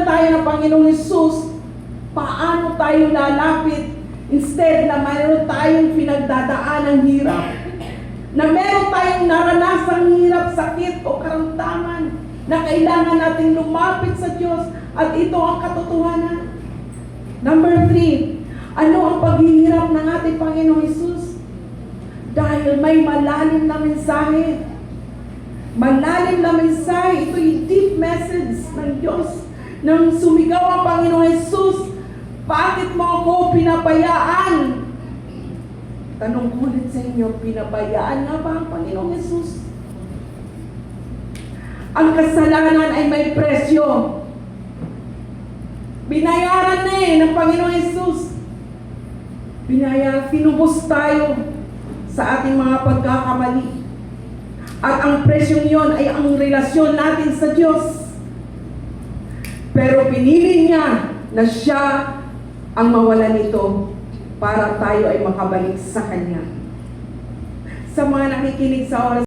tayo ng Panginoong Hesus, paano tayo lalapit instead na mayroon tayong pinagdadaan ng hirap, na meron tayong naranasang hirap, sakit o karamdaman, na kailangan nating lumapit sa Diyos, at ito ang katotohanan. Number 3, ano ang paghihirap ng ating Panginoong Hesus? Dahil may malalim na mensahe. Malalim na mensahe. Ito yung deep message ng Diyos. Nang sumigaw ang Panginoong Hesus, bakit mo ako pinabayaan? Tanong ko ulit sa inyo, pinabayaan nga ba ang Panginoong Hesus? Ang kasalanan ay may presyo. Binayaran na ng Panginoong Hesus. Tinubos tayo sa ating mga pagkakamali. At ang presyong yon ay ang relasyon natin sa Diyos. Pero pinili niya na siya ang mawala nito para tayo ay makabalik sa Kanya. Sa mga nakikinig sa oras